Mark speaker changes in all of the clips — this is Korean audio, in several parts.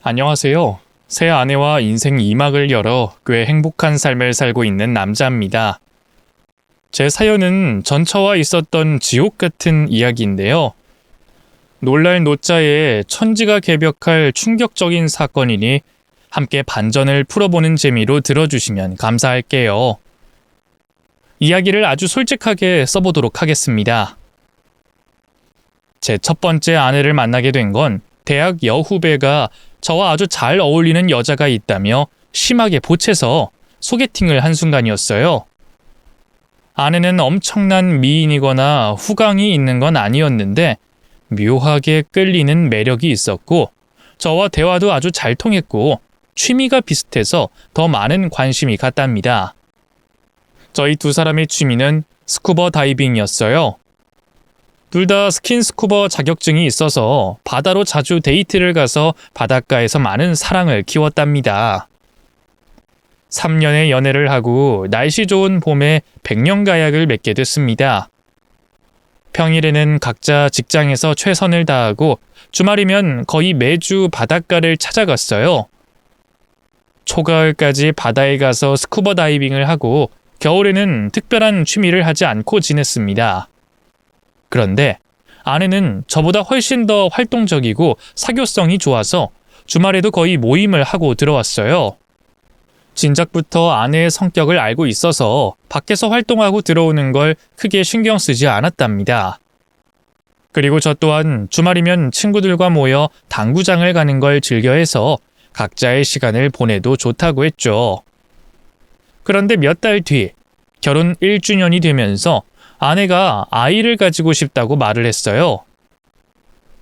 Speaker 1: 안녕하세요. 새 아내와 인생 2막을 열어 꽤 행복한 삶을 살고 있는 남자입니다. 제 사연은 전처와 있었던 지옥 같은 이야기인데요. 놀랄 노자에 천지가 개벽할 충격적인 사건이니 함께 반전을 풀어보는 재미로 들어주시면 감사할게요. 이야기를 아주 솔직하게 써보도록 하겠습니다. 제 첫 번째 아내를 만나게 된 건 대학 여후배가 저와 아주 잘 어울리는 여자가 있다며 심하게 보채서 소개팅을 한 순간이었어요. 아내는 엄청난 미인이거나 후광이 있는 건 아니었는데 묘하게 끌리는 매력이 있었고 저와 대화도 아주 잘 통했고 취미가 비슷해서 더 많은 관심이 갔답니다. 저희 두 사람의 취미는 스쿠버 다이빙이었어요. 둘 다 스킨스쿠버 자격증이 있어서 바다로 자주 데이트를 가서 바닷가에서 많은 사랑을 키웠답니다. 3년의 연애를 하고 날씨 좋은 봄에 백년가약을 맺게 됐습니다. 평일에는 각자 직장에서 최선을 다하고 주말이면 거의 매주 바닷가를 찾아갔어요. 초가을까지 바다에 가서 스쿠버 다이빙을 하고 겨울에는 특별한 취미를 하지 않고 지냈습니다. 그런데 아내는 저보다 훨씬 더 활동적이고 사교성이 좋아서 주말에도 거의 모임을 하고 들어왔어요. 진작부터 아내의 성격을 알고 있어서 밖에서 활동하고 들어오는 걸 크게 신경 쓰지 않았답니다. 그리고 저 또한 주말이면 친구들과 모여 당구장을 가는 걸 즐겨해서 각자의 시간을 보내도 좋다고 했죠. 그런데 몇 달 뒤 결혼 1주년이 되면서 아내가 아이를 가지고 싶다고 말을 했어요.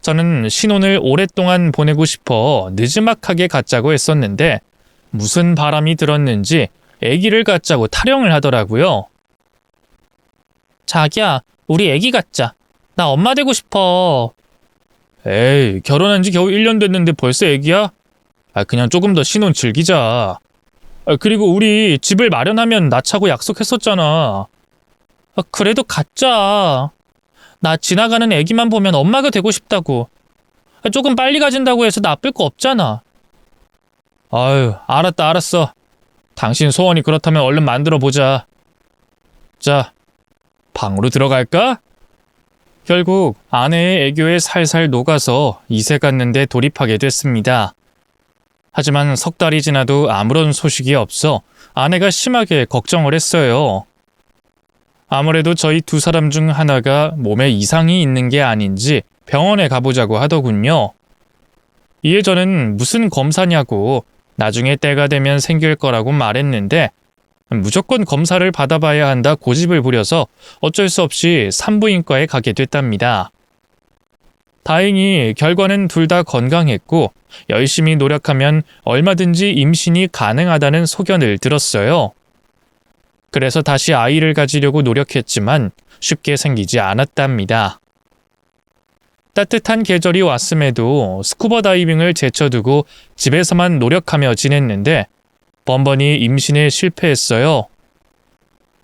Speaker 1: 저는 신혼을 오랫동안 보내고 싶어 느지막하게 갖자고 했었는데 무슨 바람이 들었는지 아기를 갖자고 타령을 하더라고요. 자기야, 우리 아기 갖자. 나 엄마 되고 싶어. 에이, 결혼한 지 겨우 1년 됐는데 벌써 아기야? 그냥 조금 더 신혼 즐기자. 그리고 우리 집을 마련하면 낳자고 약속했었잖아. 그래도 갖자. 나 지나가는 애기만 보면 엄마가 되고 싶다고. 조금 빨리 가진다고 해서 나쁠 거 없잖아. 아유, 알았어. 당신 소원이 그렇다면 얼른 만들어보자. 자, 방으로 들어갈까? 결국 아내의 애교에 살살 녹아서 이세 갔는데 돌입하게 됐습니다. 하지만 석 달이 지나도 아무런 소식이 없어 아내가 심하게 걱정을 했어요. 아무래도 저희 두 사람 중 하나가 몸에 이상이 있는 게 아닌지 병원에 가보자고 하더군요. 이에 저는 무슨 검사냐고 나중에 때가 되면 생길 거라고 말했는데 무조건 검사를 받아봐야 한다 고집을 부려서 어쩔 수 없이 산부인과에 가게 됐답니다. 다행히 결과는 둘 다 건강했고 열심히 노력하면 얼마든지 임신이 가능하다는 소견을 들었어요. 그래서 다시 아이를 가지려고 노력했지만 쉽게 생기지 않았답니다. 따뜻한 계절이 왔음에도 스쿠버 다이빙을 제쳐두고 집에서만 노력하며 지냈는데 번번이 임신에 실패했어요.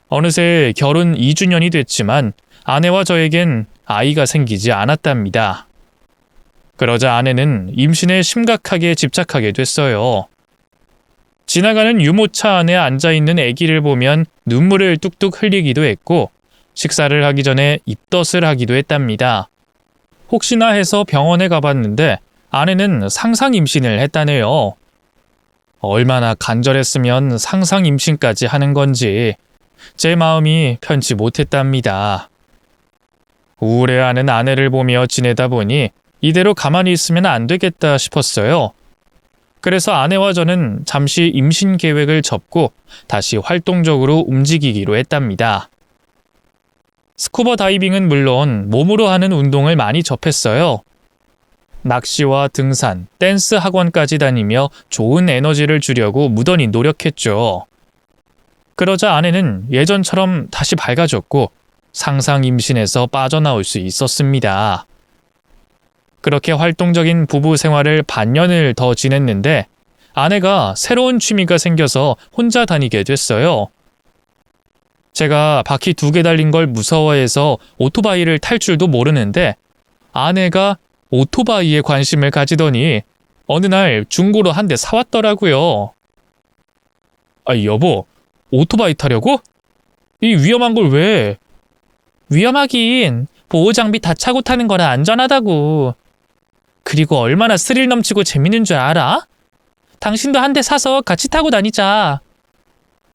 Speaker 1: 어느새 결혼 2주년이 됐지만 아내와 저에겐 아이가 생기지 않았답니다. 그러자 아내는 임신에 심각하게 집착하게 됐어요. 지나가는 유모차 안에 앉아있는 아기를 보면 눈물을 뚝뚝 흘리기도 했고 식사를 하기 전에 입덧을 하기도 했답니다. 혹시나 해서 병원에 가봤는데 아내는 상상 임신을 했다네요. 얼마나 간절했으면 상상 임신까지 하는 건지 제 마음이 편치 못했답니다. 우울해하는 아내를 보며 지내다 보니 이대로 가만히 있으면 안 되겠다 싶었어요. 그래서 아내와 저는 잠시 임신 계획을 접고 다시 활동적으로 움직이기로 했답니다. 스쿠버 다이빙은 물론 몸으로 하는 운동을 많이 접했어요. 낚시와 등산, 댄스 학원까지 다니며 좋은 에너지를 주려고 무던히 노력했죠. 그러자 아내는 예전처럼 다시 밝아졌고 상상 임신에서 빠져나올 수 있었습니다. 그렇게 활동적인 부부 생활을 반년을 더 지냈는데 아내가 새로운 취미가 생겨서 혼자 다니게 됐어요. 제가 바퀴 2개 달린 걸 무서워해서 오토바이를 탈 줄도 모르는데 아내가 오토바이에 관심을 가지더니 어느 날 중고로 한 대 사왔더라고요. 아, 여보, 오토바이 타려고? 이 위험한 걸 왜? 위험하긴. 보호장비 다 차고 타는 거라 안전하다고. 그리고 얼마나 스릴 넘치고 재밌는 줄 알아? 당신도 한 대 사서 같이 타고 다니자.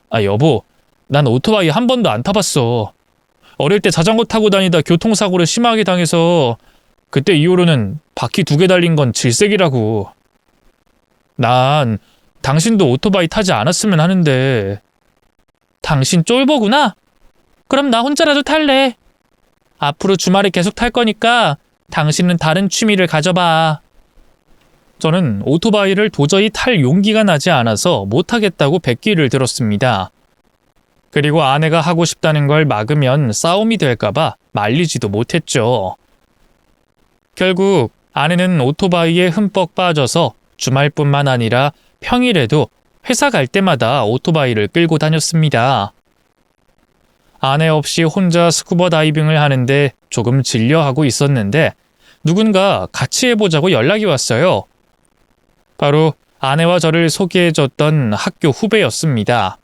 Speaker 1: 아, 여보, 난 오토바이 한 번도 안 타봤어. 어릴 때 자전거 타고 다니다 교통사고를 심하게 당해서 그때 이후로는 바퀴 2개 달린 건 질색이라고. 난 당신도 오토바이 타지 않았으면 하는데. 당신 쫄보구나? 그럼 나 혼자라도 탈래. 앞으로 주말에 계속 탈 거니까 당신은 다른 취미를 가져봐. 저는 오토바이를 도저히 탈 용기가 나지 않아서 못하겠다고 백기를 들었습니다. 그리고 아내가 하고 싶다는 걸 막으면 싸움이 될까봐 말리지도 못했죠. 결국 아내는 오토바이에 흠뻑 빠져서 주말뿐만 아니라 평일에도 회사 갈 때마다 오토바이를 끌고 다녔습니다. 아내 없이 혼자 스쿠버 다이빙을 하는데 조금 질려하고 있었는데 누군가 같이 해보자고 연락이 왔어요. 바로 아내와 저를 소개해줬던 학교 후배였습니다.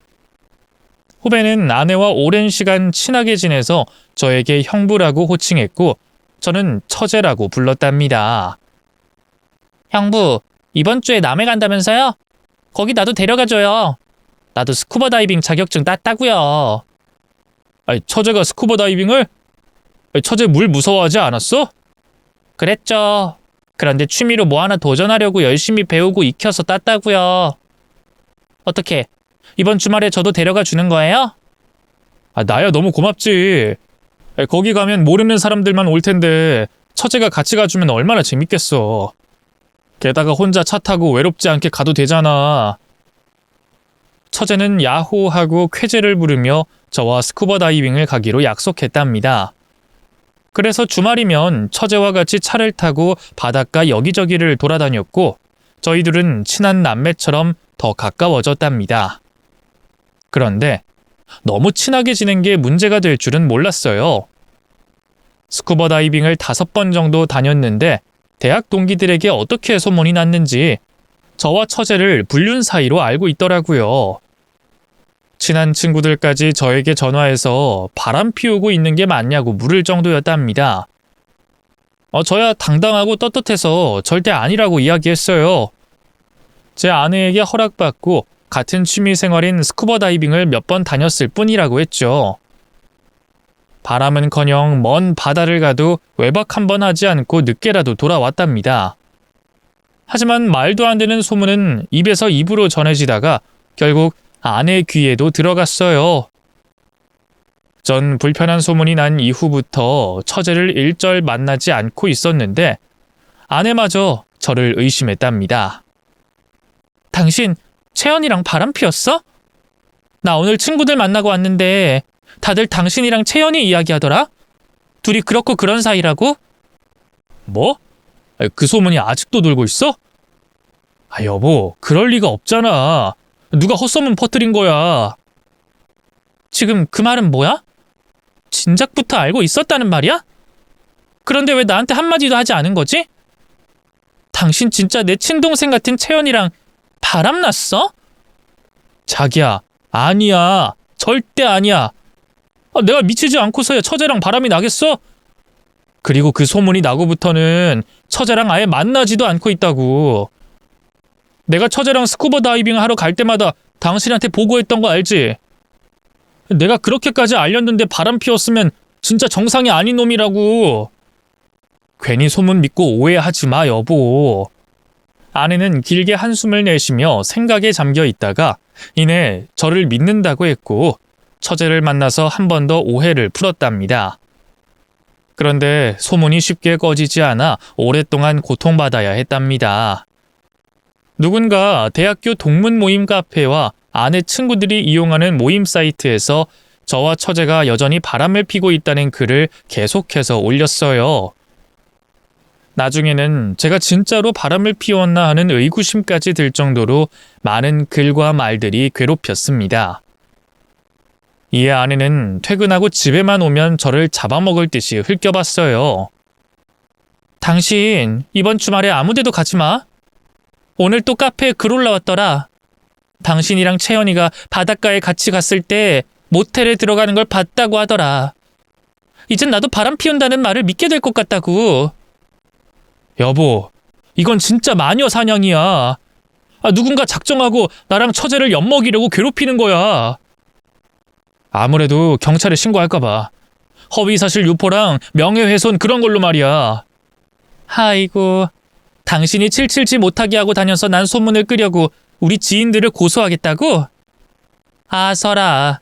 Speaker 1: 후배는 아내와 오랜 시간 친하게 지내서 저에게 형부라고 호칭했고 저는 처제라고 불렀답니다. 형부, 이번 주에 남해 간다면서요? 거기 나도 데려가줘요. 나도 스쿠버 다이빙 자격증 땄다고요. 아니, 처제가 스쿠버 다이빙을? 아니, 처제 물 무서워하지 않았어? 그랬죠. 그런데 취미로 뭐 하나 도전하려고 열심히 배우고 익혀서 땄다고요. 어떻게? 이번 주말에 저도 데려가 주는 거예요? 아, 나야 너무 고맙지. 아니, 거기 가면 모르는 사람들만 올 텐데 처제가 같이 가주면 얼마나 재밌겠어. 게다가 혼자 차 타고 외롭지 않게 가도 되잖아. 처제는 야호하고 쾌재를 부르며 저와 스쿠버 다이빙을 가기로 약속했답니다. 그래서 주말이면 처제와 같이 차를 타고 바닷가 여기저기를 돌아다녔고 저희들은 친한 남매처럼 더 가까워졌답니다. 그런데 너무 친하게 지낸 게 문제가 될 줄은 몰랐어요. 스쿠버 다이빙을 5번 정도 다녔는데 대학 동기들에게 어떻게 소문이 났는지 저와 처제를 불륜 사이로 알고 있더라고요. 친한 친구들까지 저에게 전화해서 바람 피우고 있는 게 맞냐고 물을 정도였답니다. 저야 당당하고 떳떳해서 절대 아니라고 이야기했어요. 제 아내에게 허락받고 같은 취미 생활인 스쿠버 다이빙을 몇 번 다녔을 뿐이라고 했죠. 바람은커녕 먼 바다를 가도 외박 한 번 하지 않고 늦게라도 돌아왔답니다. 하지만 말도 안 되는 소문은 입에서 입으로 전해지다가 결국 아내 귀에도 들어갔어요. 전 불편한 소문이 난 이후부터 처제를 일절 만나지 않고 있었는데 아내마저 저를 의심했답니다. 당신 채연이랑 바람 피웠어? 나 오늘 친구들 만나고 왔는데 다들 당신이랑 채연이 이야기하더라? 둘이 그렇고 그런 사이라고? 뭐? 그 소문이 아직도 돌고 있어? 아, 여보, 그럴 리가 없잖아. 누가 헛소문 퍼뜨린 거야. 지금 그 말은 뭐야? 진작부터 알고 있었다는 말이야? 그런데 왜 나한테 한마디도 하지 않은 거지? 당신 진짜 내 친동생 같은 채연이랑 바람났어? 자기야, 아니야. 절대 아니야. 내가 미치지 않고서야 처제랑 바람이 나겠어? 그리고 그 소문이 나고부터는 처제랑 아예 만나지도 않고 있다고. 내가 처제랑 스쿠버 다이빙 하러 갈 때마다 당신한테 보고했던 거 알지? 내가 그렇게까지 알렸는데 바람 피웠으면 진짜 정상이 아닌 놈이라고. 괜히 소문 믿고 오해하지 마, 여보. 아내는 길게 한숨을 내쉬며 생각에 잠겨 있다가 이내 저를 믿는다고 했고 처제를 만나서 한 번 더 오해를 풀었답니다. 그런데 소문이 쉽게 꺼지지 않아 오랫동안 고통받아야 했답니다. 누군가 대학교 동문 모임 카페와 아내 친구들이 이용하는 모임 사이트에서 저와 처제가 여전히 바람을 피고 있다는 글을 계속해서 올렸어요. 나중에는 제가 진짜로 바람을 피웠나 하는 의구심까지 들 정도로 많은 글과 말들이 괴롭혔습니다. 이에 아내는 퇴근하고 집에만 오면 저를 잡아먹을 듯이 흘겨봤어요. 당신 이번 주말에 아무 데도 가지 마. 오늘 또 카페에 글 올라왔더라. 당신이랑 채연이가 바닷가에 같이 갔을 때 모텔에 들어가는 걸 봤다고 하더라. 이젠 나도 바람 피운다는 말을 믿게 될 것 같다고. 여보, 이건 진짜 마녀 사냥이야. 누군가 작정하고 나랑 처제를 엿먹이려고 괴롭히는 거야. 아무래도 경찰에 신고할까봐. 허위사실 유포랑 명예훼손 그런 걸로 말이야. 아이고, 당신이 칠칠치 못하게 하고 다녀서 난 소문을 끄려고 우리 지인들을 고소하겠다고? 설아.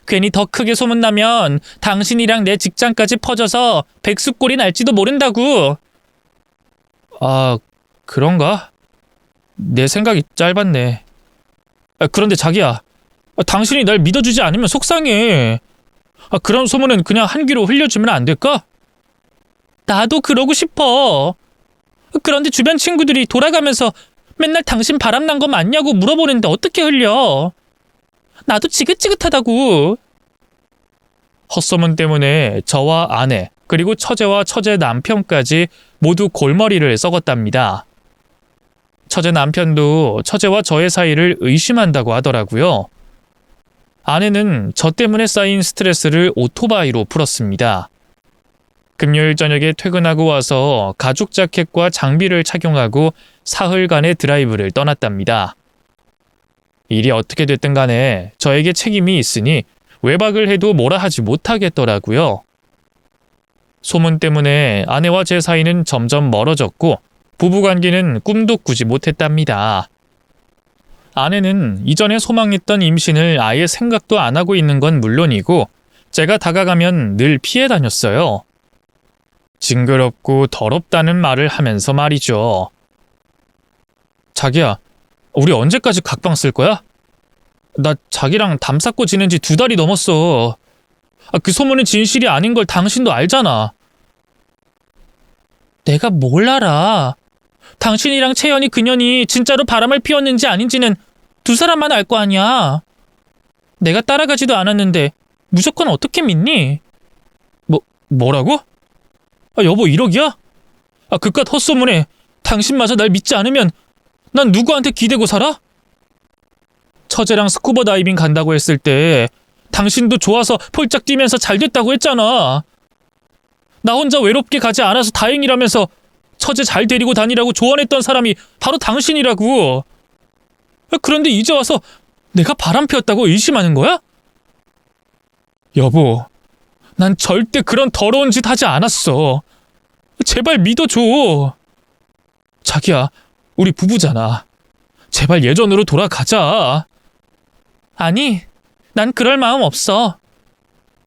Speaker 1: 괜히 더 크게 소문나면 당신이랑 내 직장까지 퍼져서 백수꼴이 날지도 모른다고. 그런가? 내 생각이 짧았네. 그런데 자기야, 당신이 날 믿어주지 않으면 속상해. 그런 소문은 그냥 한 귀로 흘려주면 안 될까? 나도 그러고 싶어. 그런데 주변 친구들이 돌아가면서 맨날 당신 바람난 거 맞냐고 물어보는데 어떻게 흘려? 나도 지긋지긋하다고. 헛소문 때문에 저와 아내, 그리고 처제와 처제 남편까지 모두 골머리를 썩었답니다. 처제 남편도 처제와 저의 사이를 의심한다고 하더라고요. 아내는 저 때문에 쌓인 스트레스를 오토바이로 풀었습니다. 금요일 저녁에 퇴근하고 와서 가죽 자켓과 장비를 착용하고 사흘간의 드라이브를 떠났답니다. 일이 어떻게 됐든 간에 저에게 책임이 있으니 외박을 해도 뭐라 하지 못하겠더라고요. 소문 때문에 아내와 제 사이는 점점 멀어졌고 부부관계는 꿈도 꾸지 못했답니다. 아내는 이전에 소망했던 임신을 아예 생각도 안 하고 있는 건 물론이고 제가 다가가면 늘 피해 다녔어요. 징그럽고 더럽다는 말을 하면서 말이죠. 자기야, 우리 언제까지 각방 쓸 거야? 나 자기랑 담 쌓고 지낸 지 2달이 넘었어. 그 소문은 진실이 아닌 걸 당신도 알잖아. 내가 뭘 알아. 당신이랑 채연이 그년이 진짜로 바람을 피웠는지 아닌지는 두 사람만 알 거 아니야. 내가 따라가지도 않았는데 무조건 어떻게 믿니? 뭐라고? 여보 1억이야? 그깟 헛소문에 당신마저 날 믿지 않으면 난 누구한테 기대고 살아? 처제랑 스쿠버 다이빙 간다고 했을 때 당신도 좋아서 폴짝 뛰면서 잘 됐다고 했잖아. 나 혼자 외롭게 가지 않아서 다행이라면서 처제 잘 데리고 다니라고 조언했던 사람이 바로 당신이라고. 그런데 이제 와서 내가 바람 피웠다고 의심하는 거야? 여보, 난 절대 그런 더러운 짓 하지 않았어. 제발 믿어줘. 자기야, 우리 부부잖아. 제발 예전으로 돌아가자. 아니, 난 그럴 마음 없어.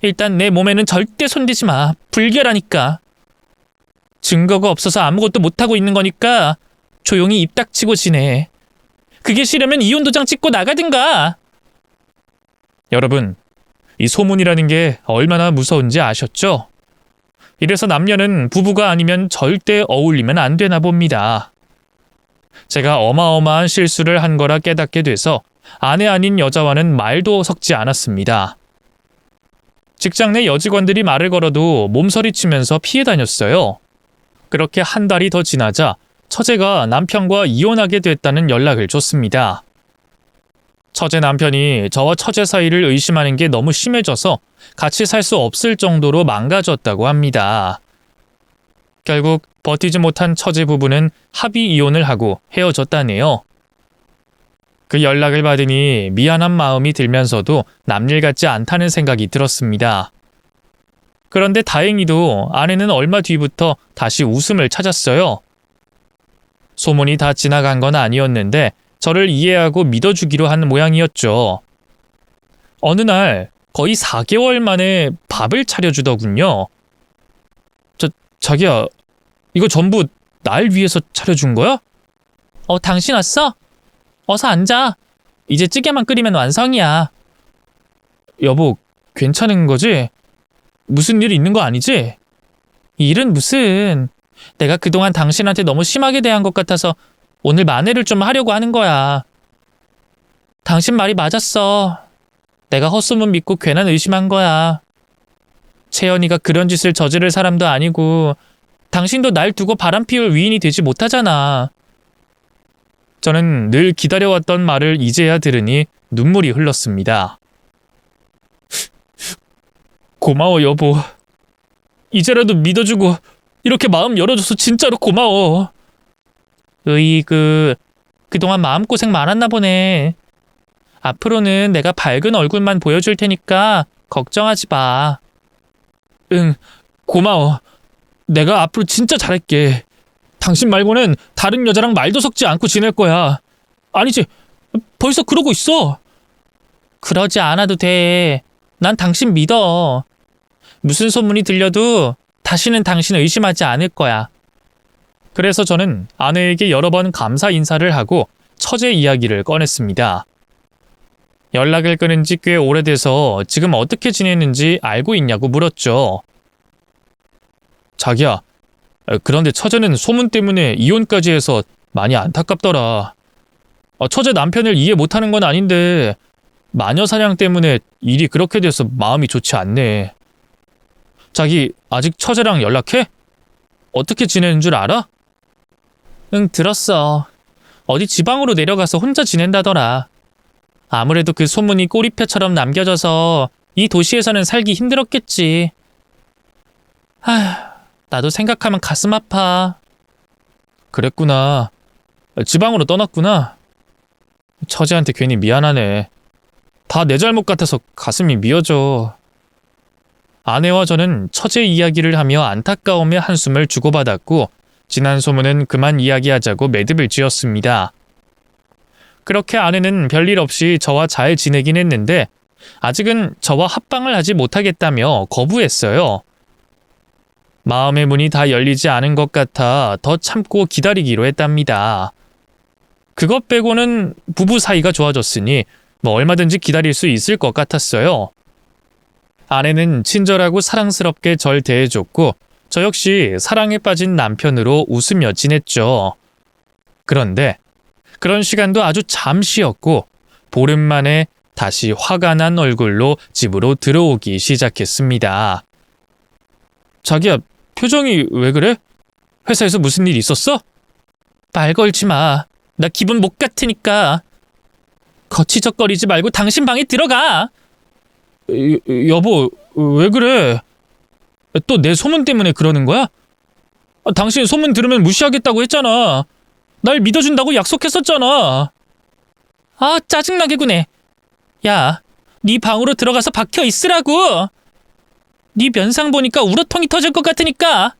Speaker 1: 일단 내 몸에는 절대 손대지 마. 불결하니까. 증거가 없어서 아무것도 못하고 있는 거니까 조용히 입 닥치고 지내. 그게 싫으면 이혼도장 찍고 나가든가. 여러분, 이 소문이라는 게 얼마나 무서운지 아셨죠? 이래서 남녀는 부부가 아니면 절대 어울리면 안 되나 봅니다. 제가 어마어마한 실수를 한 거라 깨닫게 돼서 아내 아닌 여자와는 말도 섞지 않았습니다. 직장 내 여직원들이 말을 걸어도 몸서리치면서 피해 다녔어요. 그렇게 한 달이 더 지나자 처제가 남편과 이혼하게 됐다는 연락을 줬습니다. 처제 남편이 저와 처제 사이를 의심하는 게 너무 심해져서 같이 살 수 없을 정도로 망가졌다고 합니다. 결국 버티지 못한 처제 부부는 합의 이혼을 하고 헤어졌다네요. 그 연락을 받으니 미안한 마음이 들면서도 남일 같지 않다는 생각이 들었습니다. 그런데 다행히도 아내는 얼마 뒤부터 다시 웃음을 찾았어요. 소문이 다 지나간 건 아니었는데 저를 이해하고 믿어주기로 한 모양이었죠. 어느 날 거의 4개월 만에 밥을 차려주더군요. 자기야, 이거 전부 날 위해서 차려준 거야? 당신 왔어? 어서 앉아. 이제 찌개만 끓이면 완성이야. 여보, 괜찮은 거지? 무슨 일 있는 거 아니지? 일은 무슨. 내가 그동안 당신한테 너무 심하게 대한 것 같아서 오늘 만회를 좀 하려고 하는 거야. 당신 말이 맞았어. 내가 헛소문 믿고 괜한 의심한 거야. 채연이가 그런 짓을 저지를 사람도 아니고 당신도 날 두고 바람 피울 위인이 되지 못하잖아. 저는 늘 기다려왔던 말을 이제야 들으니 눈물이 흘렀습니다. 고마워, 여보. 이제라도 믿어주고 이렇게 마음 열어줘서 진짜로 고마워. 그동안 마음고생 많았나 보네. 앞으로는 내가 밝은 얼굴만 보여줄 테니까 걱정하지 마. 응, 고마워. 내가 앞으로 진짜 잘할게. 당신 말고는 다른 여자랑 말도 섞지 않고 지낼 거야. 아니지, 벌써 그러고 있어. 그러지 않아도 돼. 난 당신 믿어. 무슨 소문이 들려도 다시는 당신 의심하지 않을 거야. 그래서 저는 아내에게 여러 번 감사 인사를 하고 처제 이야기를 꺼냈습니다. 연락을 끊은 지 꽤 오래돼서 지금 어떻게 지내는지 알고 있냐고 물었죠. 자기야, 그런데 처제는 소문 때문에 이혼까지 해서 많이 안타깝더라. 처제 남편을 이해 못하는 건 아닌데 마녀 사냥 때문에 일이 그렇게 돼서 마음이 좋지 않네. 자기 아직 처제랑 연락해? 어떻게 지내는 줄 알아? 응, 들었어. 어디 지방으로 내려가서 혼자 지낸다더라. 아무래도 그 소문이 꼬리표처럼 남겨져서 이 도시에서는 살기 힘들었겠지. 나도 생각하면 가슴 아파. 그랬구나. 지방으로 떠났구나. 처제한테 괜히 미안하네. 다 내 잘못 같아서 가슴이 미어져. 아내와 저는 처제 이야기를 하며 안타까움에 한숨을 주고받았고 지난 소문은 그만 이야기하자고 매듭을 지었습니다. 그렇게 아내는 별일 없이 저와 잘 지내긴 했는데 아직은 저와 합방을 하지 못하겠다며 거부했어요. 마음의 문이 다 열리지 않은 것 같아 더 참고 기다리기로 했답니다. 그것 빼고는 부부 사이가 좋아졌으니 얼마든지 기다릴 수 있을 것 같았어요. 아내는 친절하고 사랑스럽게 절 대해줬고 저 역시 사랑에 빠진 남편으로 웃으며 지냈죠. 그런데 그런 시간도 아주 잠시였고 보름 만에 다시 화가 난 얼굴로 집으로 들어오기 시작했습니다. 자기야, 표정이 왜 그래? 회사에서 무슨 일 있었어? 말 걸지 마. 나 기분 못 같으니까. 거치적거리지 말고 당신 방에 들어가. 여보, 왜 그래? 또 내 소문 때문에 그러는 거야? 당신 소문 들으면 무시하겠다고 했잖아. 날 믿어준다고 약속했었잖아. 짜증나게 구네. 야, 네 방으로 들어가서 박혀 있으라고. 네 면상 보니까 우라통이 터질 것 같으니까.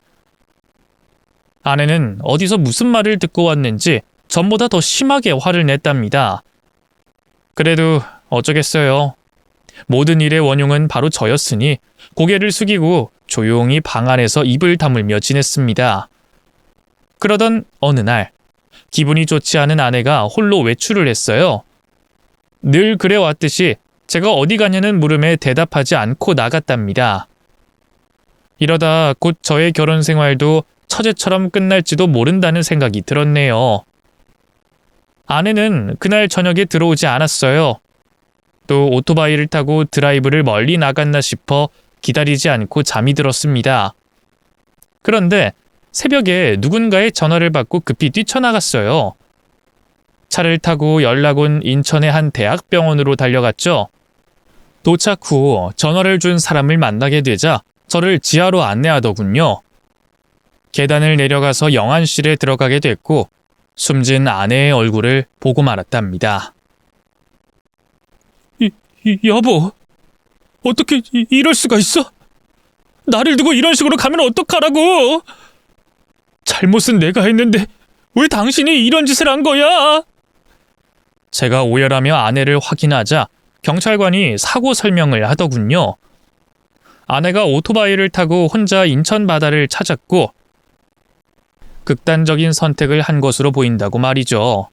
Speaker 1: 아내는 어디서 무슨 말을 듣고 왔는지 전보다 더 심하게 화를 냈답니다. 그래도 어쩌겠어요. 모든 일의 원흉은 바로 저였으니 고개를 숙이고 조용히 방 안에서 입을 다물며 지냈습니다. 그러던 어느 날 기분이 좋지 않은 아내가 홀로 외출을 했어요. 늘 그래왔듯이 제가 어디 가냐는 물음에 대답하지 않고 나갔답니다. 이러다 곧 저의 결혼 생활도 처제처럼 끝날지도 모른다는 생각이 들었네요. 아내는 그날 저녁에 들어오지 않았어요. 또 오토바이를 타고 드라이브를 멀리 나갔나 싶어 기다리지 않고 잠이 들었습니다. 그런데 새벽에 누군가의 전화를 받고 급히 뛰쳐나갔어요. 차를 타고 연락 온 인천의 한 대학병원으로 달려갔죠. 도착 후 전화를 준 사람을 만나게 되자 저를 지하로 안내하더군요. 계단을 내려가서 영안실에 들어가게 됐고 숨진 아내의 얼굴을 보고 말았답니다. 여보, 어떻게 이럴 수가 있어? 나를 두고 이런 식으로 가면 어떡하라고? 잘못은 내가 했는데 왜 당신이 이런 짓을 한 거야? 제가 오열하며 아내를 확인하자 경찰관이 사고 설명을 하더군요. 아내가 오토바이를 타고 혼자 인천 바다를 찾았고 극단적인 선택을 한 것으로 보인다고 말이죠.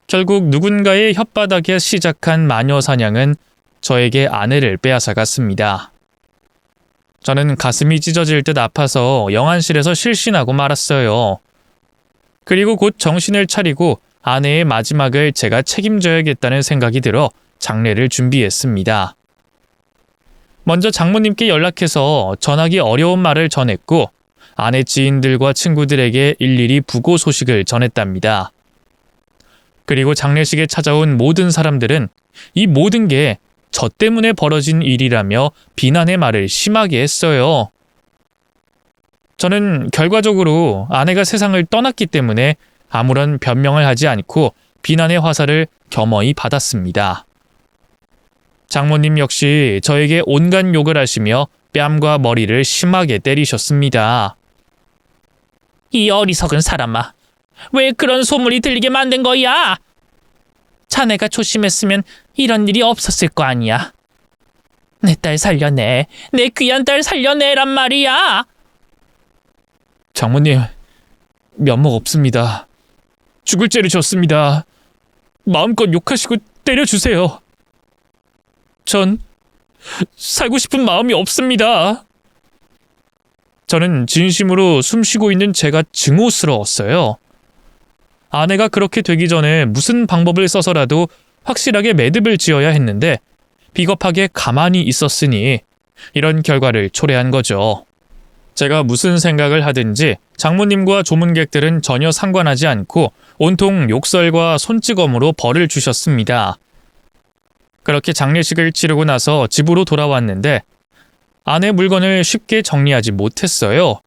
Speaker 1: 결국 누군가의 혓바닥에 시작한 마녀 사냥은 저에게 아내를 빼앗아갔습니다. 저는 가슴이 찢어질 듯 아파서 영안실에서 실신하고 말았어요. 그리고 곧 정신을 차리고 아내의 마지막을 제가 책임져야겠다는 생각이 들어 장례를 준비했습니다. 먼저 장모님께 연락해서 전하기 어려운 말을 전했고 아내 지인들과 친구들에게 일일이 부고 소식을 전했답니다. 그리고 장례식에 찾아온 모든 사람들은 이 모든 게 저 때문에 벌어진 일이라며 비난의 말을 심하게 했어요. 저는 결과적으로 아내가 세상을 떠났기 때문에 아무런 변명을 하지 않고 비난의 화살을 겸허히 받았습니다. 장모님 역시 저에게 온갖 욕을 하시며 뺨과 머리를 심하게 때리셨습니다. 이 어리석은 사람아, 왜 그런 소문이 들리게 만든 거야? 자네가 조심했으면 이런 일이 없었을 거 아니야. 내 딸 살려내, 내 귀한 딸 살려내란 말이야. 장모님, 면목 없습니다. 죽을 죄를 졌습니다. 마음껏 욕하시고 때려주세요. 전 살고 싶은 마음이 없습니다. 저는 진심으로 숨쉬고 있는 제가 증오스러웠어요. 아내가 그렇게 되기 전에 무슨 방법을 써서라도 확실하게 매듭을 지어야 했는데 비겁하게 가만히 있었으니 이런 결과를 초래한 거죠. 제가 무슨 생각을 하든지 장모님과 조문객들은 전혀 상관하지 않고 온통 욕설과 손찌검으로 벌을 주셨습니다. 그렇게 장례식을 치르고 나서 집으로 돌아왔는데 아내 물건을 쉽게 정리하지 못했어요.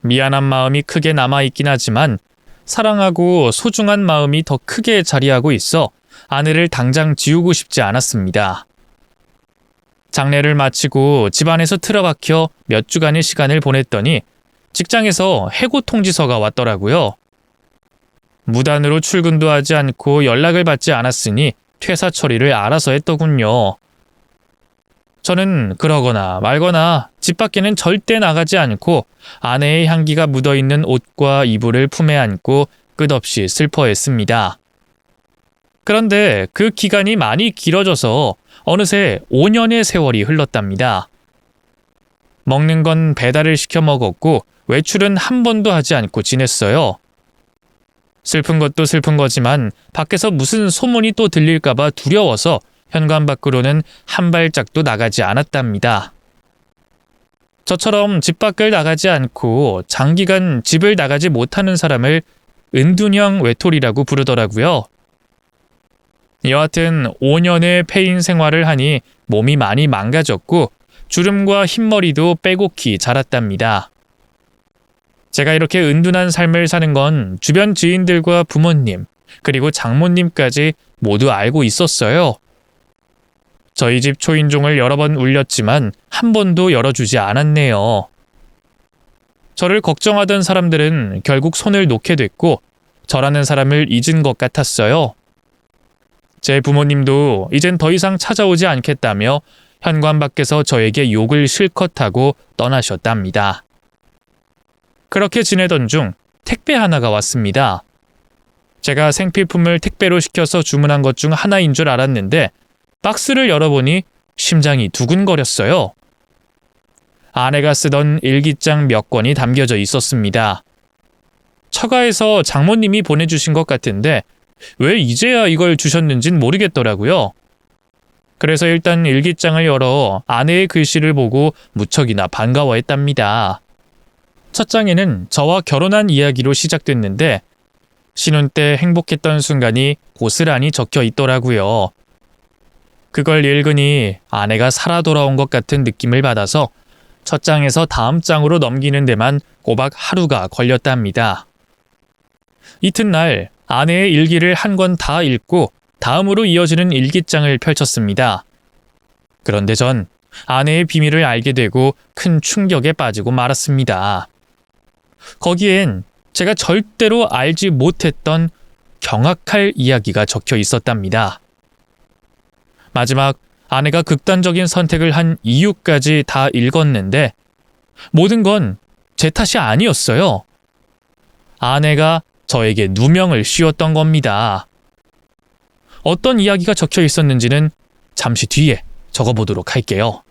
Speaker 1: 미안한 마음이 크게 남아있긴 하지만 사랑하고 소중한 마음이 더 크게 자리하고 있어 아내를 당장 지우고 싶지 않았습니다. 장례를 마치고 집안에서 틀어박혀 몇 주간의 시간을 보냈더니 직장에서 해고 통지서가 왔더라고요. 무단으로 출근도 하지 않고 연락을 받지 않았으니 퇴사 처리를 알아서 했더군요. 저는 그러거나 말거나 집 밖에는 절대 나가지 않고 아내의 향기가 묻어있는 옷과 이불을 품에 안고 끝없이 슬퍼했습니다. 그런데 그 기간이 많이 길어져서 어느새 5년의 세월이 흘렀답니다. 먹는 건 배달을 시켜 먹었고 외출은 한 번도 하지 않고 지냈어요. 슬픈 것도 슬픈 거지만 밖에서 무슨 소문이 또 들릴까봐 두려워서 현관 밖으로는 한 발짝도 나가지 않았답니다. 저처럼 집 밖을 나가지 않고 장기간 집을 나가지 못하는 사람을 은둔형 외톨이라고 부르더라고요. 여하튼 5년의 폐인 생활을 하니 몸이 많이 망가졌고 주름과 흰머리도 빼곡히 자랐답니다. 제가 이렇게 은둔한 삶을 사는 건 주변 지인들과 부모님, 그리고 장모님까지 모두 알고 있었어요. 저희 집 초인종을 여러 번 울렸지만 한 번도 열어주지 않았네요. 저를 걱정하던 사람들은 결국 손을 놓게 됐고 저라는 사람을 잊은 것 같았어요. 제 부모님도 이젠 더 이상 찾아오지 않겠다며 현관 밖에서 저에게 욕을 실컷 하고 떠나셨답니다. 그렇게 지내던 중 택배 하나가 왔습니다. 제가 생필품을 택배로 시켜서 주문한 것 중 하나인 줄 알았는데 박스를 열어보니 심장이 두근거렸어요. 아내가 쓰던 일기장 몇 권이 담겨져 있었습니다. 처가에서 장모님이 보내주신 것 같은데 왜 이제야 이걸 주셨는진 모르겠더라고요. 그래서 일단 일기장을 열어 아내의 글씨를 보고 무척이나 반가워했답니다. 첫 장에는 저와 결혼한 이야기로 시작됐는데 신혼 때 행복했던 순간이 고스란히 적혀 있더라고요. 그걸 읽으니 아내가 살아 돌아온 것 같은 느낌을 받아서 첫 장에서 다음 장으로 넘기는 데만 꼬박 하루가 걸렸답니다. 이튿날 아내의 일기를 한 권 다 읽고 다음으로 이어지는 일기장을 펼쳤습니다. 그런데 전 아내의 비밀을 알게 되고 큰 충격에 빠지고 말았습니다. 거기엔 제가 절대로 알지 못했던 경악할 이야기가 적혀 있었답니다. 마지막 아내가 극단적인 선택을 한 이유까지 다 읽었는데 모든 건 제 탓이 아니었어요. 아내가 저에게 누명을 씌웠던 겁니다. 어떤 이야기가 적혀 있었는지는 잠시 뒤에 적어보도록 할게요.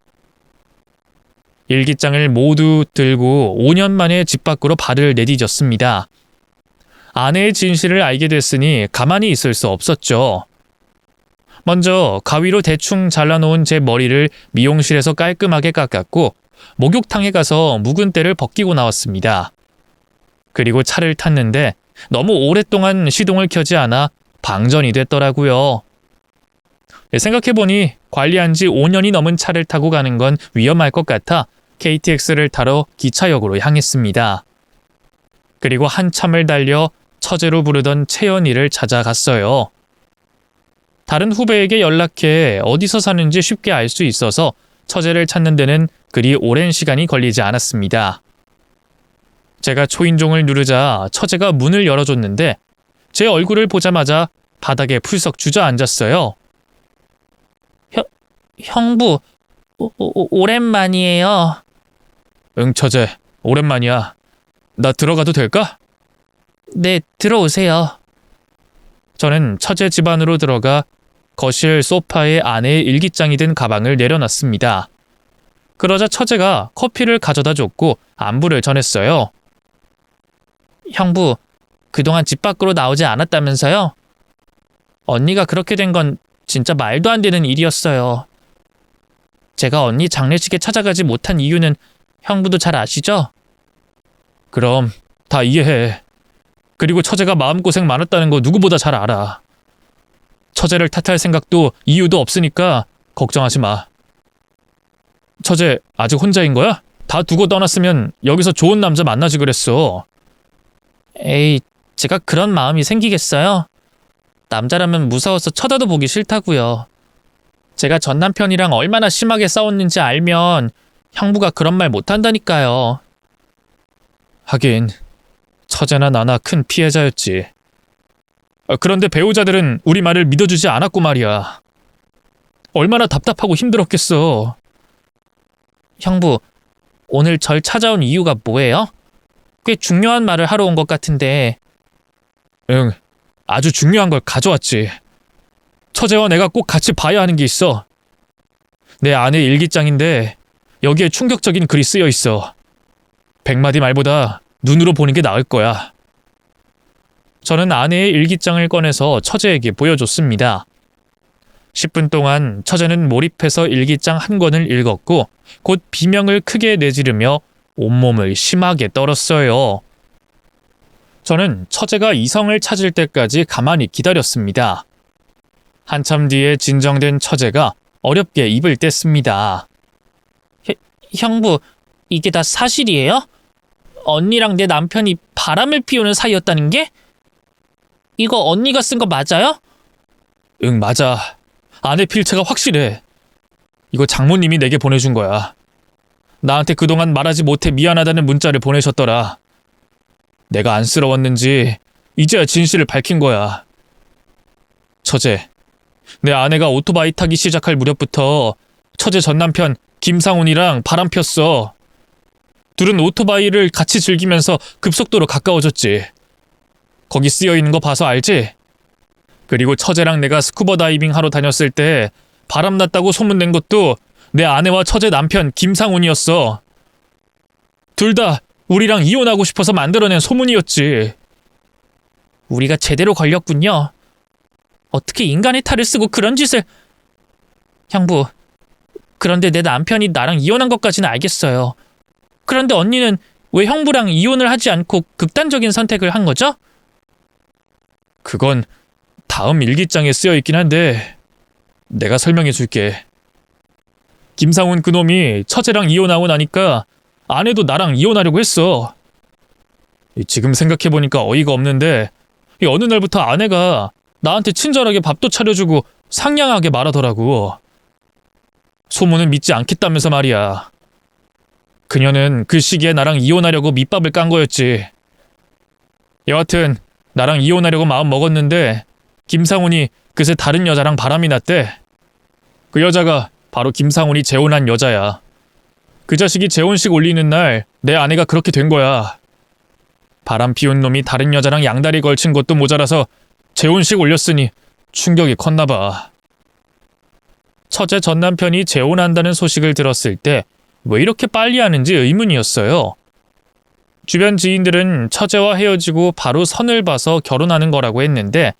Speaker 1: 일기장을 모두 들고 5년 만에 집 밖으로 발을 내디뎠습니다. 아내의 진실을 알게 됐으니 가만히 있을 수 없었죠. 먼저 가위로 대충 잘라놓은 제 머리를 미용실에서 깔끔하게 깎았고 목욕탕에 가서 묵은 때를 벗기고 나왔습니다. 그리고 차를 탔는데 너무 오랫동안 시동을 켜지 않아 방전이 됐더라고요. 생각해보니 관리한 지 5년이 넘은 차를 타고 가는 건 위험할 것 같아 KTX를 타러 기차역으로 향했습니다. 그리고 한참을 달려 처제로 부르던 채연이를 찾아갔어요. 다른 후배에게 연락해 어디서 사는지 쉽게 알 수 있어서 처제를 찾는 데는 그리 오랜 시간이 걸리지 않았습니다. 제가 초인종을 누르자 처제가 문을 열어줬는데 제 얼굴을 보자마자 바닥에 풀썩 주저앉았어요. 형부, 오랜만이에요. 응, 처제, 오랜만이야. 나 들어가도 될까? 네, 들어오세요. 저는 처제 집 안으로 들어가 거실 소파에 아내의 일기장이 든 가방을 내려놨습니다. 그러자 처제가 커피를 가져다 줬고 안부를 전했어요. 형부, 그동안 집 밖으로 나오지 않았다면서요? 언니가 그렇게 된 건 진짜 말도 안 되는 일이었어요. 제가 언니 장례식에 찾아가지 못한 이유는 형부도 잘 아시죠? 그럼 다 이해해. 그리고 처제가 마음고생 많았다는 거 누구보다 잘 알아. 처제를 탓할 생각도 이유도 없으니까 걱정하지 마. 처제 아직 혼자인 거야? 다 두고 떠났으면 여기서 좋은 남자 만나지 그랬어. 에이, 제가 그런 마음이 생기겠어요? 남자라면 무서워서 쳐다도 보기 싫다고요. 제가 전 남편이랑 얼마나 심하게 싸웠는지 알면 형부가 그런 말 못한다니까요. 하긴 처제나 나나 큰 피해자였지. 그런데 배우자들은 우리 말을 믿어주지 않았고 말이야. 얼마나 답답하고 힘들었겠어. 형부, 오늘 절 찾아온 이유가 뭐예요? 꽤 중요한 말을 하러 온 것 같은데. 응, 아주 중요한 걸 가져왔지. 처제와 내가 꼭 같이 봐야 하는 게 있어. 내 아내 일기장인데 여기에 충격적인 글이 쓰여 있어. 100마디 말보다 눈으로 보는 게 나을 거야. 저는 아내의 일기장을 꺼내서 처제에게 보여줬습니다. 10분 동안 처제는 몰입해서 일기장 한 권을 읽었고 곧 비명을 크게 내지르며 온몸을 심하게 떨었어요. 저는 처제가 이성을 찾을 때까지 가만히 기다렸습니다. 한참 뒤에 진정된 처제가 어렵게 입을 뗐습니다. 형부, 이게 다 사실이에요? 언니랑 내 남편이 바람을 피우는 사이였다는 게? 이거 언니가 쓴 거 맞아요? 응, 맞아. 아내 필체가 확실해. 이거 장모님이 내게 보내준 거야. 나한테 그동안 말하지 못해 미안하다는 문자를 보내셨더라. 내가 안쓰러웠는지 이제야 진실을 밝힌 거야. 처제, 내 아내가 오토바이 타기 시작할 무렵부터 처제 전 남편 김상훈이랑 바람 폈어. 둘은 오토바이를 같이 즐기면서 급속도로 가까워졌지. 거기 쓰여있는 거 봐서 알지? 그리고 처제랑 내가 스쿠버 다이빙 하러 다녔을 때 바람났다고 소문낸 것도 내 아내와 처제 남편 김상훈이었어. 둘 다 우리랑 이혼하고 싶어서 만들어낸 소문이었지. 우리가 제대로 걸렸군요. 어떻게 인간의 탈을 쓰고 그런 짓을... 형부, 그런데 내 남편이 나랑 이혼한 것까지는 알겠어요. 그런데 언니는 왜 형부랑 이혼을 하지 않고 극단적인 선택을 한 거죠? 그건 다음 일기장에 쓰여 있긴 한데 내가 설명해 줄게. 김상훈 그놈이 처제랑 이혼하고 나니까 아내도 나랑 이혼하려고 했어. 지금 생각해보니까 어이가 없는데 어느 날부터 아내가 나한테 친절하게 밥도 차려주고 상냥하게 말하더라고. 소문은 믿지 않겠다면서 말이야. 그녀는 그 시기에 나랑 이혼하려고 밑밥을 깐 거였지. 여하튼 나랑 이혼하려고 마음 먹었는데 김상훈이 그새 다른 여자랑 바람이 났대. 그 여자가 바로 김상훈이 재혼한 여자야. 그 자식이 재혼식 올리는 날 내 아내가 그렇게 된 거야. 바람 피운 놈이 다른 여자랑 양다리 걸친 것도 모자라서 재혼식 올렸으니 충격이 컸나 봐. 처제 전 남편이 재혼한다는 소식을 들었을 때 왜 이렇게 빨리 하는지 의문이었어요. 주변 지인들은 처제와 헤어지고 바로 선을 봐서 결혼하는 거라고 했는데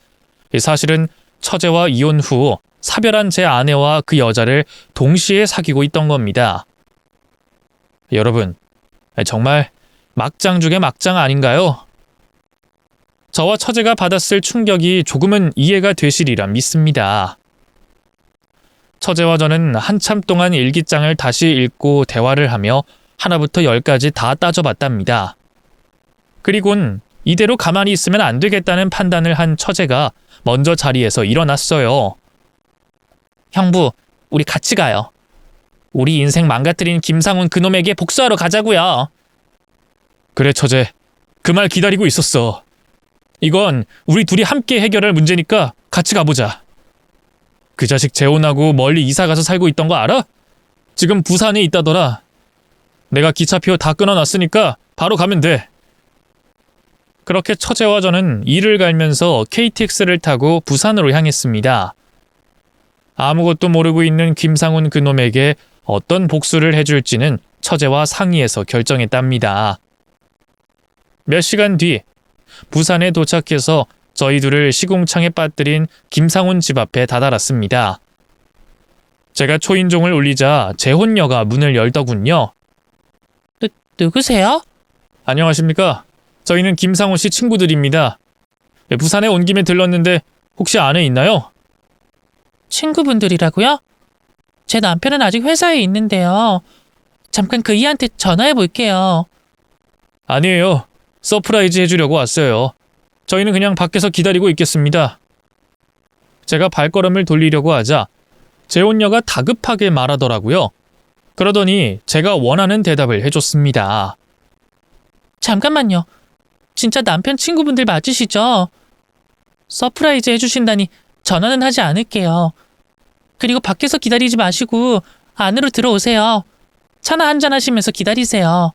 Speaker 1: 사실은 처제와 이혼 후 사별한 제 아내와 그 여자를 동시에 사귀고 있던 겁니다. 여러분, 정말 막장 중에 막장 아닌가요? 저와 처제가 받았을 충격이 조금은 이해가 되시리라 믿습니다. 처제와 저는 한참 동안 일기장을 다시 읽고 대화를 하며 하나부터 열까지 다 따져봤답니다. 그리곤 이대로 가만히 있으면 안 되겠다는 판단을 한 처제가 먼저 자리에서 일어났어요. 형부, 우리 같이 가요. 우리 인생 망가뜨린 김상훈 그놈에게 복수하러 가자고요. 그래, 처제. 그 말 기다리고 있었어. 이건 우리 둘이 함께 해결할 문제니까 같이 가보자. 그 자식 재혼하고 멀리 이사가서 살고 있던 거 알아? 지금 부산에 있다더라. 내가 기차표 다 끊어놨으니까 바로 가면 돼. 그렇게 처제와 저는 이를 갈면서 KTX를 타고 부산으로 향했습니다. 아무것도 모르고 있는 김상훈 그놈에게 어떤 복수를 해줄지는 처제와 상의해서 결정했답니다. 몇 시간 뒤 부산에 도착해서 저희 둘을 시궁창에 빠뜨린 김상훈 집 앞에 다다랐습니다. 제가 초인종을 울리자 재혼녀가 문을 열더군요.
Speaker 2: 누구세요?
Speaker 1: 안녕하십니까? 저희는 김상훈 씨 친구들입니다. 부산에 온 김에 들렀는데 혹시 안에 있나요?
Speaker 2: 친구분들이라고요? 제 남편은 아직 회사에 있는데요. 잠깐 그이한테 전화해 볼게요.
Speaker 1: 아니에요. 서프라이즈 해주려고 왔어요. 저희는 그냥 밖에서 기다리고 있겠습니다. 제가 발걸음을 돌리려고 하자 재혼녀가 다급하게 말하더라고요. 그러더니 제가 원하는 대답을 해줬습니다.
Speaker 2: 잠깐만요. 진짜 남편 친구분들 맞으시죠? 서프라이즈 해주신다니 전화는 하지 않을게요. 그리고 밖에서 기다리지 마시고 안으로 들어오세요. 차나 한잔 하시면서 기다리세요.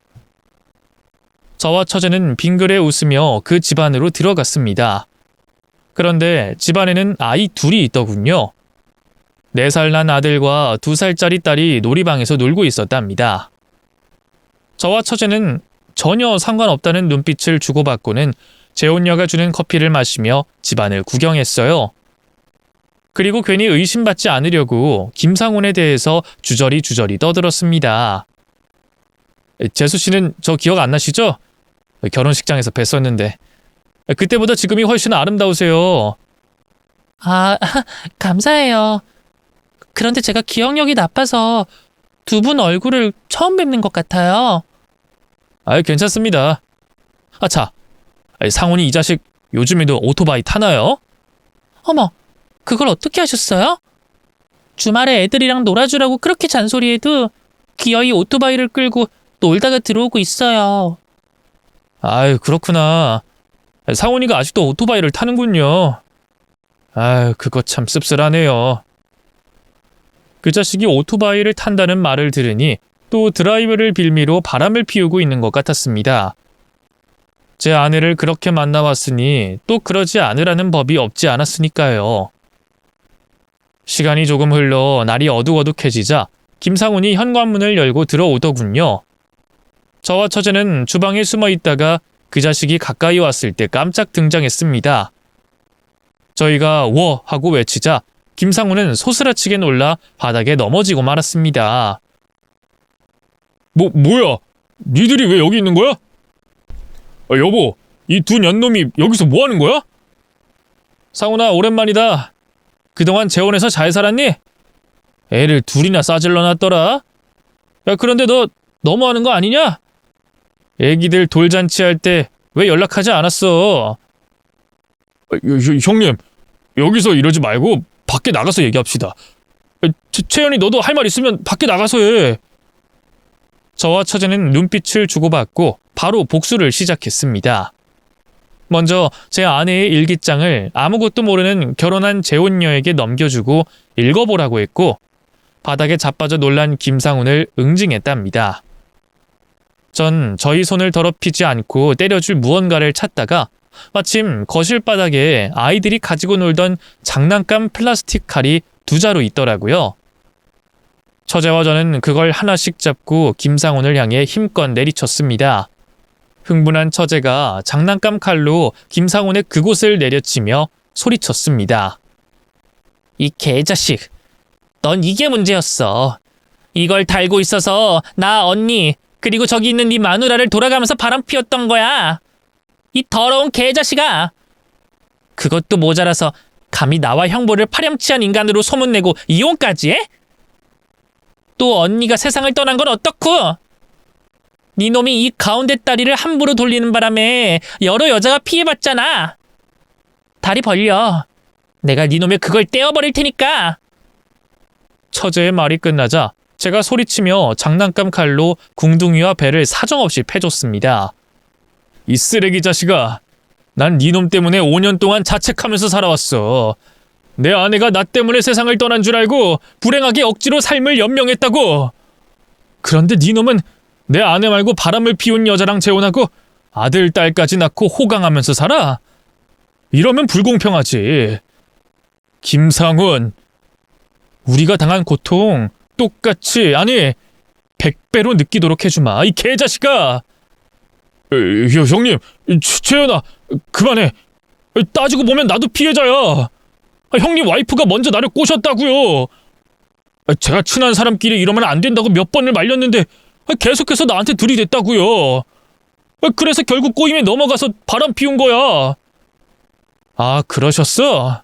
Speaker 1: 저와 처제는 빙그레 웃으며 그 집 안으로 들어갔습니다. 그런데 집 안에는 아이 둘이 있더군요. 4살 난 아들과 2살짜리 딸이 놀이방에서 놀고 있었답니다. 저와 처제는 전혀 상관없다는 눈빛을 주고받고는 재혼녀가 주는 커피를 마시며 집안을 구경했어요. 그리고 괜히 의심받지 않으려고 김상훈에 대해서 주저리 떠들었습니다. 재수 씨는 저 기억 안 나시죠? 결혼식장에서 뵀었는데 그때보다 지금이 훨씬 아름다우세요.
Speaker 2: 아, 감사해요. 그런데 제가 기억력이 나빠서 두 분 얼굴을 처음 뵙는 것 같아요.
Speaker 1: 괜찮습니다. 아차, 상훈이 이 자식 요즘에도 오토바이 타나요?
Speaker 2: 어머, 그걸 어떻게 하셨어요? 주말에 애들이랑 놀아주라고 그렇게 잔소리해도 기어이 오토바이를 끌고 놀다가 들어오고 있어요.
Speaker 1: 그렇구나. 상훈이가 아직도 오토바이를 타는군요. 그거 참 씁쓸하네요. 그 자식이 오토바이를 탄다는 말을 들으니 또 드라이브를 빌미로 바람을 피우고 있는 것 같았습니다. 제 아내를 그렇게 만나왔으니 또 그러지 않으라는 법이 없지 않았으니까요. 시간이 조금 흘러 날이 어둑어둑해지자 김상훈이 현관문을 열고 들어오더군요. 저와 처제는 주방에 숨어 있다가 그 자식이 가까이 왔을 때 깜짝 등장했습니다. 저희가 워 하고 외치자 김상훈은 소스라치게 놀라 바닥에 넘어지고 말았습니다. 뭐야? 니들이 왜 여기 있는 거야? 여보, 이 두 년놈이 여기서 뭐 하는 거야? 상훈아, 오랜만이다. 그동안 재혼해서 잘 살았니? 애를 둘이나 싸질러 놨더라. 야, 그런데 너 너무하는 거 아니냐? 애기들 돌잔치 할 때 왜 연락하지 않았어? 형님, 여기서 이러지 말고 밖에 나가서 얘기합시다. 채연이 너도 할 말 있으면 밖에 나가서 해. 저와 처제는 눈빛을 주고받고 바로 복수를 시작했습니다. 먼저 제 아내의 일기장을 아무것도 모르는 결혼한 재혼녀에게 넘겨주고 읽어보라고 했고 바닥에 자빠져 놀란 김상훈을 응징했답니다. 전 저희 손을 더럽히지 않고 때려줄 무언가를 찾다가 마침 거실 바닥에 아이들이 가지고 놀던 장난감 플라스틱 칼이 2자루 있더라고요. 처제와 저는 그걸 하나씩 잡고 김상훈을 향해 힘껏 내리쳤습니다. 흥분한 처제가 장난감 칼로 김상훈의 그곳을 내려치며 소리쳤습니다. 이 개자식, 넌 이게 문제였어. 이걸 달고 있어서 나 언니 그리고 저기 있는 네 마누라를 돌아가면서 바람 피웠던 거야. 이 더러운 개자식아,
Speaker 2: 그것도 모자라서 감히 나와 형부를 파렴치한 인간으로 소문내고 이혼까지 해? 또 언니가 세상을 떠난 건 어떻고? 네 놈이 이 가운데 다리를 함부로 돌리는 바람에 여러 여자가 피해봤잖아. 다리 벌려. 내가 네 놈의 그걸 떼어버릴 테니까.
Speaker 1: 처제의 말이 끝나자 제가 소리치며 장난감 칼로 궁둥이와 배를 사정없이 패줬습니다. 이 쓰레기 자식아, 난 네 놈 때문에 5년 동안 자책하면서 살아왔어. 내 아내가 나 때문에 세상을 떠난 줄 알고 불행하게 억지로 삶을 연명했다고. 그런데 네 놈은 내 아내 말고 바람을 피운 여자랑 재혼하고 아들, 딸까지 낳고 호강하면서 살아? 이러면 불공평하지. 김상훈, 우리가 당한 고통 똑같이, 아니 100배로 느끼도록 해주마, 이 개자식아. 형님, 최연아, 그만해. 따지고 보면 나도 피해자야. 형님 와이프가 먼저 나를 꼬셨다고요. 제가 친한 사람끼리 이러면 안 된다고 몇 번을 말렸는데 계속해서 나한테 들이댔다고요. 그래서 결국 꼬임에 넘어가서 바람 피운 거야. 아, 그러셨어?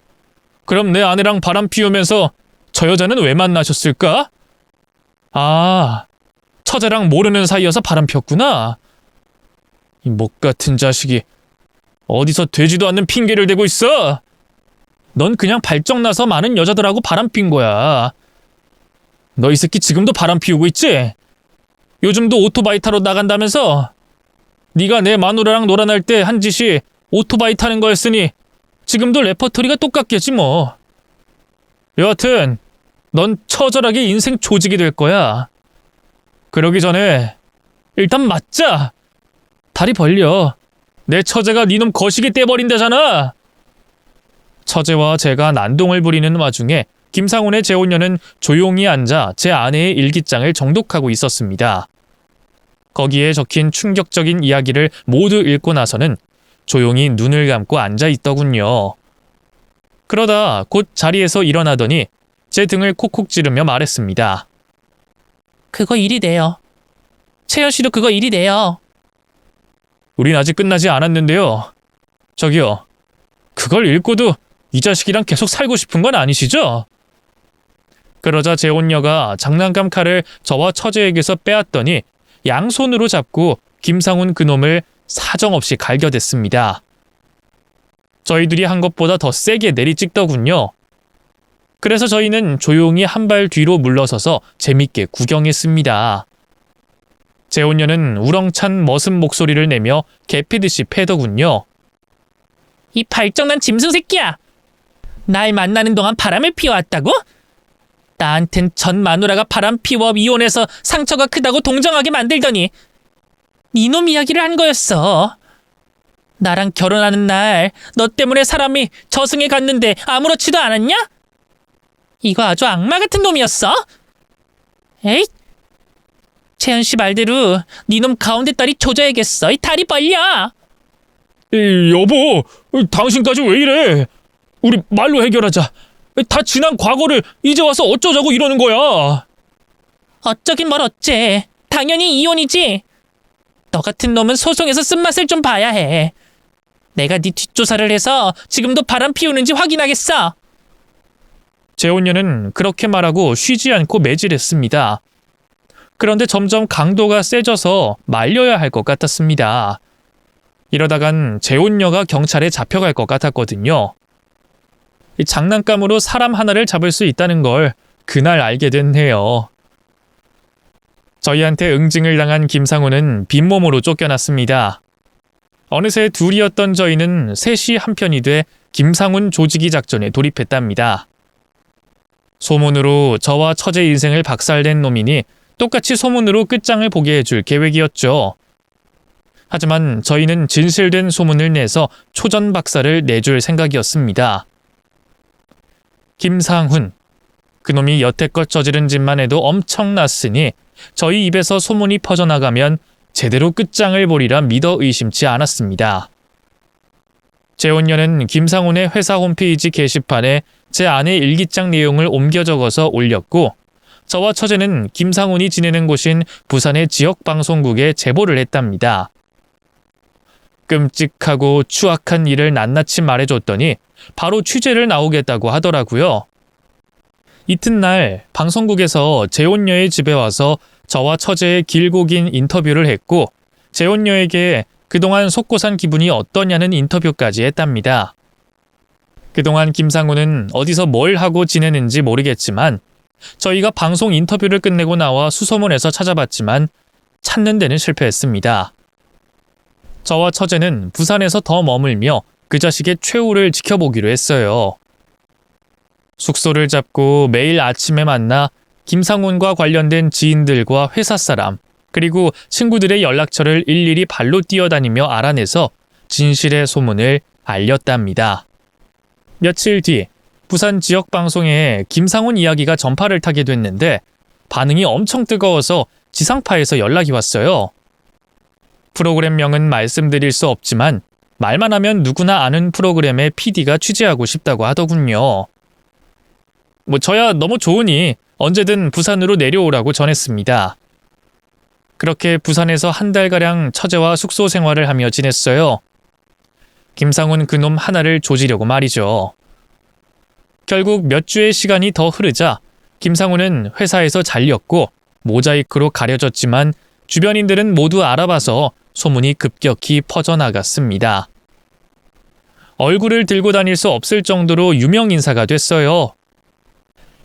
Speaker 1: 그럼 내 아내랑 바람 피우면서 저 여자는 왜 만나셨을까? 아, 처제랑 모르는 사이여서 바람 폈구나. 이 목 같은 자식이 어디서 되지도 않는 핑계를 대고 있어? 넌 그냥 발정나서 많은 여자들하고 바람 핀 거야. 너 이 새끼 지금도 바람 피우고 있지? 요즘도 오토바이 타러 나간다면서? 네가 내 마누라랑 놀아날 때 한 짓이 오토바이 타는 거였으니 지금도 레퍼토리가 똑같겠지 뭐. 여하튼 넌 처절하게 인생 조직이 될 거야. 그러기 전에 일단 맞자. 다리 벌려. 내 처제가 니놈 거시기 떼버린다잖아. 처제와 제가 난동을 부리는 와중에 김상훈의 재혼녀는 조용히 앉아 제 아내의 일기장을 정독하고 있었습니다. 거기에 적힌 충격적인 이야기를 모두 읽고 나서는 조용히 눈을 감고 앉아 있더군요. 그러다 곧 자리에서 일어나더니 제 등을 콕콕 찌르며 말했습니다.
Speaker 2: 그거 일이 돼요. 채연 씨도 그거 일이 돼요.
Speaker 1: 우린 아직 끝나지 않았는데요. 저기요, 그걸 읽고도 이 자식이랑 계속 살고 싶은 건 아니시죠? 그러자 재혼녀가 장난감 칼을 저와 처제에게서 빼앗더니 양손으로 잡고 김상훈 그놈을 사정없이 갈겨댔습니다. 저희들이 한 것보다 더 세게 내리찍더군요. 그래서 저희는 조용히 한 발 뒤로 물러서서 재밌게 구경했습니다. 재혼녀는 우렁찬 머슴 목소리를 내며 개피듯이 패더군요.
Speaker 2: 이 발정난 짐승 새끼야! 날 만나는 동안 바람을 피워왔다고? 나한텐 전 마누라가 바람 피워 이혼해서 상처가 크다고 동정하게 만들더니 니놈 이야기를 한 거였어. 나랑 결혼하는 날 너 때문에 사람이 저승에 갔는데 아무렇지도 않았냐? 이거 아주 악마 같은 놈이었어? 에잇! 채연 씨 말대로 니놈 가운데 다리 조져야겠어. 이 다리 벌려!
Speaker 1: 여보, 당신까지 왜 이래? 우리 말로 해결하자. 다 지난 과거를 이제 와서 어쩌자고 이러는 거야.
Speaker 2: 어쩌긴 뭘 어째. 당연히 이혼이지. 너 같은 놈은 소송에서 쓴맛을 좀 봐야 해. 내가 네 뒷조사를 해서 지금도 바람 피우는지 확인하겠어.
Speaker 1: 재혼녀는 그렇게 말하고 쉬지 않고 매질했습니다. 그런데 점점 강도가 세져서 말려야 할 것 같았습니다. 이러다간 재혼녀가 경찰에 잡혀갈 것 같았거든요. 이 장난감으로 사람 하나를 잡을 수 있다는 걸 그날 알게 된 해요. 저희한테 응징을 당한 김상훈은 빈몸으로 쫓겨났습니다. 어느새 둘이었던 저희는 셋이 한편이 돼 김상훈 조지기 작전에 돌입했답니다. 소문으로 저와 처제 인생을 박살낸 놈이니 똑같이 소문으로 끝장을 보게 해줄 계획이었죠. 하지만 저희는 진실된 소문을 내서 초전박살을 내줄 생각이었습니다. 김상훈, 그놈이 여태껏 저지른 짓만 해도 엄청났으니 저희 입에서 소문이 퍼져나가면 제대로 끝장을 보리라 믿어 의심치 않았습니다. 재혼녀는 김상훈의 회사 홈페이지 게시판에 제 아내 일기장 내용을 옮겨 적어서 올렸고, 저와 처제는 김상훈이 지내는 곳인 부산의 지역방송국에 제보를 했답니다. 끔찍하고 추악한 일을 낱낱이 말해줬더니 바로 취재를 나오겠다고 하더라고요. 이튿날 방송국에서 재혼녀의 집에 와서 저와 처제의 길고 긴 인터뷰를 했고 재혼녀에게 그동안 속고 산 기분이 어떠냐는 인터뷰까지 했답니다. 그동안 김상훈은 어디서 뭘 하고 지내는지 모르겠지만 저희가 방송 인터뷰를 끝내고 나와 수소문해서 찾아봤지만 찾는 데는 실패했습니다. 저와 처제는 부산에서 더 머물며 그 자식의 최후를 지켜보기로 했어요. 숙소를 잡고 매일 아침에 만나 김상훈과 관련된 지인들과 회사 사람, 그리고 친구들의 연락처를 일일이 발로 뛰어다니며 알아내서 진실의 소문을 알렸답니다. 며칠 뒤 부산 지역 방송에 김상훈 이야기가 전파를 타게 됐는데 반응이 엄청 뜨거워서 지상파에서 연락이 왔어요. 프로그램명은 말씀드릴 수 없지만 말만 하면 누구나 아는 프로그램의 PD가 취재하고 싶다고 하더군요. 저야 너무 좋으니 언제든 부산으로 내려오라고 전했습니다. 그렇게 부산에서 한 달가량 처제와 숙소 생활을 하며 지냈어요. 김상훈 그놈 하나를 조지려고 말이죠. 결국 몇 주의 시간이 더 흐르자 김상훈은 회사에서 잘렸고 모자이크로 가려졌지만 주변인들은 모두 알아봐서 소문이 급격히 퍼져나갔습니다. 얼굴을 들고 다닐 수 없을 정도로 유명 인사가 됐어요.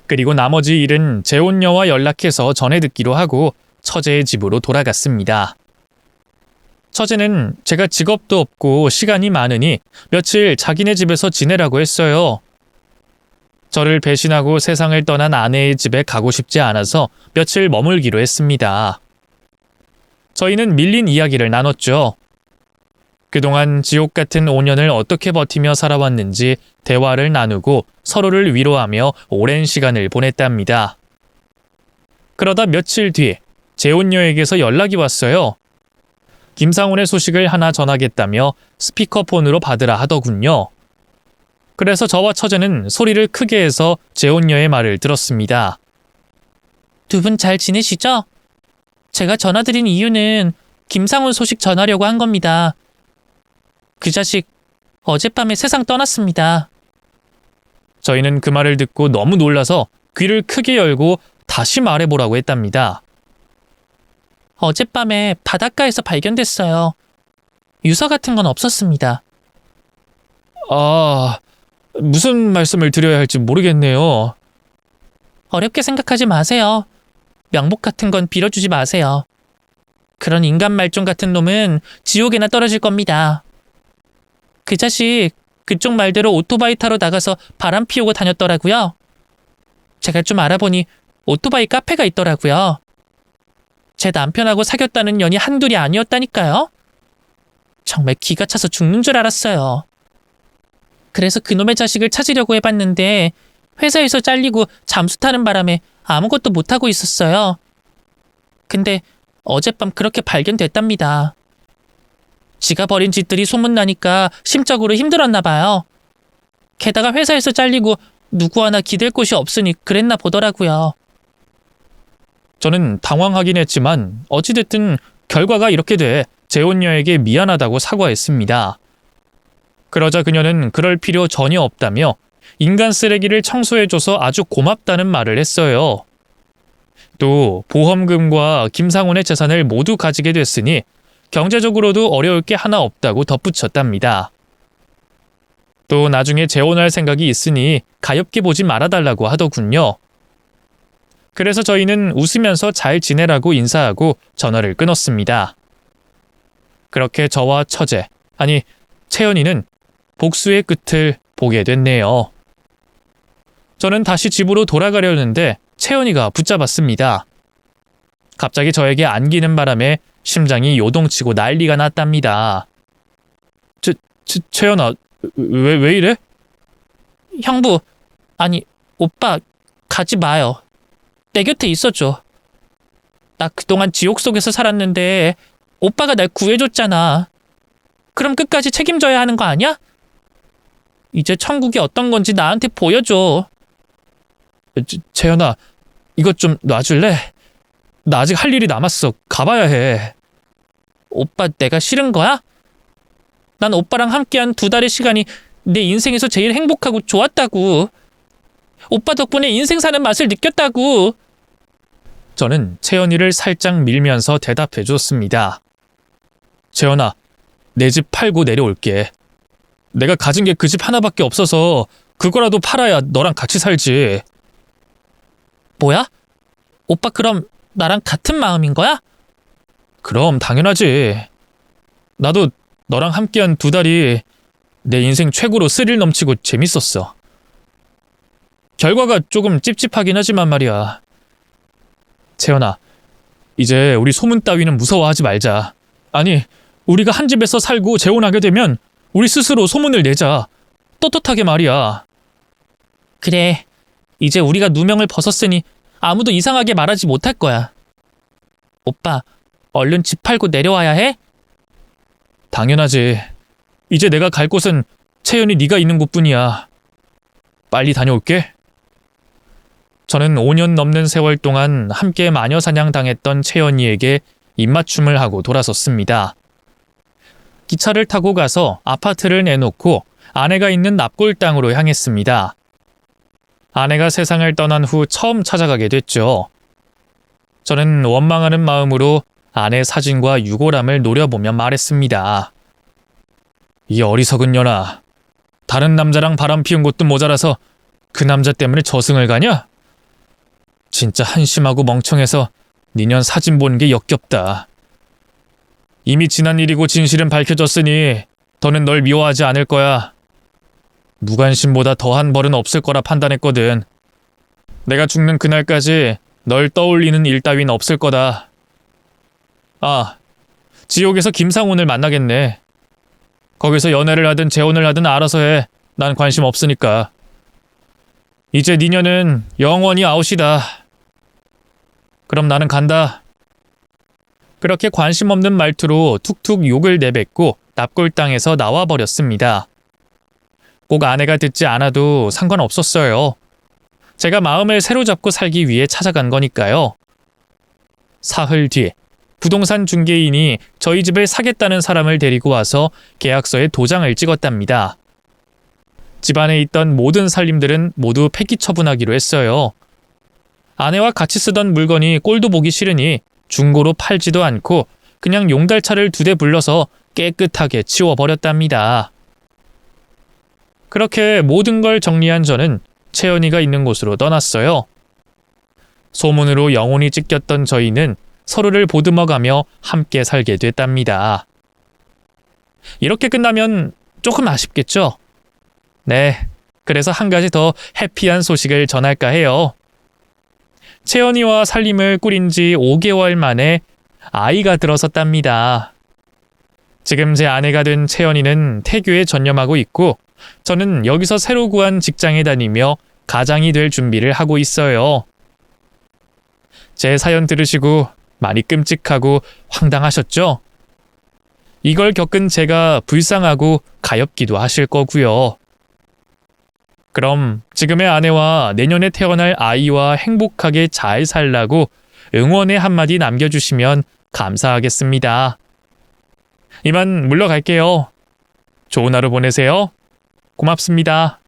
Speaker 1: 그리고 나머지 일은 재혼녀와 연락해서 전해 듣기로 하고 처제의 집으로 돌아갔습니다. 처제는 제가 직업도 없고 시간이 많으니 며칠 자기네 집에서 지내라고 했어요. 저를 배신하고 세상을 떠난 아내의 집에 가고 싶지 않아서 며칠 머물기로 했습니다. 저희는 밀린 이야기를 나눴죠. 그동안 지옥 같은 5년을 어떻게 버티며 살아왔는지 대화를 나누고 서로를 위로하며 오랜 시간을 보냈답니다. 그러다 며칠 뒤 재혼녀에게서 연락이 왔어요. 김상훈의 소식을 하나 전하겠다며 스피커폰으로 받으라 하더군요. 그래서 저와 처제는 소리를 크게 해서 재혼녀의 말을 들었습니다.
Speaker 2: 두 분 잘 지내시죠? 제가 전화드린 이유는 김상훈 소식 전하려고 한 겁니다. 그 자식 어젯밤에 세상 떠났습니다.
Speaker 1: 저희는 그 말을 듣고 너무 놀라서 귀를 크게 열고 다시 말해보라고 했답니다.
Speaker 2: 어젯밤에 바닷가에서 발견됐어요. 유서 같은 건 없었습니다.
Speaker 1: 무슨 말씀을 드려야 할지 모르겠네요.
Speaker 2: 어렵게 생각하지 마세요. 명복 같은 건 빌어주지 마세요. 그런 인간 말종 같은 놈은 지옥에나 떨어질 겁니다. 그 자식 그쪽 말대로 오토바이 타러 나가서 바람 피우고 다녔더라고요. 제가 좀 알아보니 오토바이 카페가 있더라고요. 제 남편하고 사귀었다는 년이 한둘이 아니었다니까요. 정말 기가 차서 죽는 줄 알았어요. 그래서 그놈의 자식을 찾으려고 해봤는데 회사에서 잘리고 잠수 타는 바람에 아무것도 못하고 있었어요. 근데 어젯밤 그렇게 발견됐답니다. 지가 벌인 짓들이 소문나니까 심적으로 힘들었나 봐요. 게다가 회사에서 잘리고 누구 하나 기댈 곳이 없으니 그랬나 보더라고요.
Speaker 1: 저는 당황하긴 했지만 어찌됐든 결과가 이렇게 돼 재혼녀에게 미안하다고 사과했습니다. 그러자 그녀는 그럴 필요 전혀 없다며 인간 쓰레기를 청소해줘서 아주 고맙다는 말을 했어요. 또 보험금과 김상훈의 재산을 모두 가지게 됐으니 경제적으로도 어려울 게 하나 없다고 덧붙였답니다. 또 나중에 재혼할 생각이 있으니 가엾게 보지 말아달라고 하더군요. 그래서 저희는 웃으면서 잘 지내라고 인사하고 전화를 끊었습니다. 그렇게 저와 처제, 아니 채연이는 복수의 끝을 보게 됐네요. 저는 다시 집으로 돌아가려는데 채연이가 붙잡았습니다. 갑자기 저에게 안기는 바람에 심장이 요동치고 난리가 났답니다. 채연아, 왜 이래?
Speaker 2: 형부, 아니 오빠 가지 마요. 내 곁에 있어줘. 나 그동안 지옥 속에서 살았는데 오빠가 날 구해줬잖아. 그럼 끝까지 책임져야 하는 거 아니야? 이제 천국이 어떤 건지 나한테 보여줘.
Speaker 1: 채연아, 이것 좀 놔줄래? 나 아직 할 일이 남았어. 가봐야 해.
Speaker 2: 오빠 내가 싫은 거야? 난 오빠랑 함께한 2달의 시간이 내 인생에서 제일 행복하고 좋았다고. 오빠 덕분에 인생 사는 맛을 느꼈다고.
Speaker 1: 저는 채연이를 살짝 밀면서 대답해 줬습니다. 채연아, 내 집 팔고 내려올게. 내가 가진 게 그 집 하나밖에 없어서 그거라도 팔아야 너랑 같이 살지.
Speaker 2: 뭐야? 오빠 그럼 나랑 같은 마음인 거야?
Speaker 1: 그럼 당연하지. 나도 너랑 함께한 2달이 내 인생 최고로 스릴 넘치고 재밌었어. 결과가 조금 찝찝하긴 하지만 말이야. 채연아, 이제 우리 소문 따위는 무서워하지 말자. 아니, 우리가 한 집에서 살고 재혼하게 되면 우리 스스로 소문을 내자. 떳떳하게 말이야.
Speaker 2: 그래. 이제 우리가 누명을 벗었으니 아무도 이상하게 말하지 못할 거야. 오빠, 얼른 집 팔고 내려와야 해?
Speaker 1: 당연하지. 이제 내가 갈 곳은 채연이 네가 있는 곳뿐이야. 빨리 다녀올게. 저는 5년 넘는 세월 동안 함께 마녀 사냥 당했던 채연이에게 입맞춤을 하고 돌아섰습니다. 기차를 타고 가서 아파트를 내놓고 아내가 있는 납골 땅으로 향했습니다. 아내가 세상을 떠난 후 처음 찾아가게 됐죠. 저는 원망하는 마음으로 아내 사진과 유골함을 노려보며 말했습니다. 이 어리석은 년아, 다른 남자랑 바람 피운 것도 모자라서 그 남자 때문에 저승을 가냐? 진짜 한심하고 멍청해서 니년 사진 보는 게 역겹다. 이미 지난 일이고 진실은 밝혀졌으니 더는 널 미워하지 않을 거야. 무관심보다 더한 벌은 없을 거라 판단했거든. 내가 죽는 그날까지 널 떠올리는 일 따윈 없을 거다. 아, 지옥에서 김상훈을 만나겠네. 거기서 연애를 하든 재혼을 하든 알아서 해. 난 관심 없으니까. 이제 니년은 영원히 아웃이다. 그럼 나는 간다. 그렇게 관심 없는 말투로 툭툭 욕을 내뱉고 납골 땅에서 나와버렸습니다. 꼭 아내가 듣지 않아도 상관없었어요. 제가 마음을 새로잡고 살기 위해 찾아간 거니까요. 사흘 뒤 부동산 중개인이 저희 집을 사겠다는 사람을 데리고 와서 계약서에 도장을 찍었답니다. 집안에 있던 모든 살림들은 모두 폐기 처분하기로 했어요. 아내와 같이 쓰던 물건이 꼴도 보기 싫으니 중고로 팔지도 않고 그냥 용달차를 2대 불러서 깨끗하게 치워버렸답니다. 그렇게 모든 걸 정리한 저는 채연이가 있는 곳으로 떠났어요. 소문으로 영혼이 찢겼던 저희는 서로를 보듬어가며 함께 살게 됐답니다. 이렇게 끝나면 조금 아쉽겠죠? 네, 그래서 한 가지 더 해피한 소식을 전할까 해요. 채연이와 살림을 꾸린 지 5개월 만에 아이가 들어섰답니다. 지금 제 아내가 된 채연이는 태교에 전념하고 있고 저는 여기서 새로 구한 직장에 다니며 가장이 될 준비를 하고 있어요. 제 사연 들으시고 많이 끔찍하고 황당하셨죠? 이걸 겪은 제가 불쌍하고 가엾기도 하실 거고요. 그럼 지금의 아내와 내년에 태어날 아이와 행복하게 잘 살라고 응원의 한마디 남겨주시면 감사하겠습니다. 이만 물러갈게요. 좋은 하루 보내세요. 고맙습니다.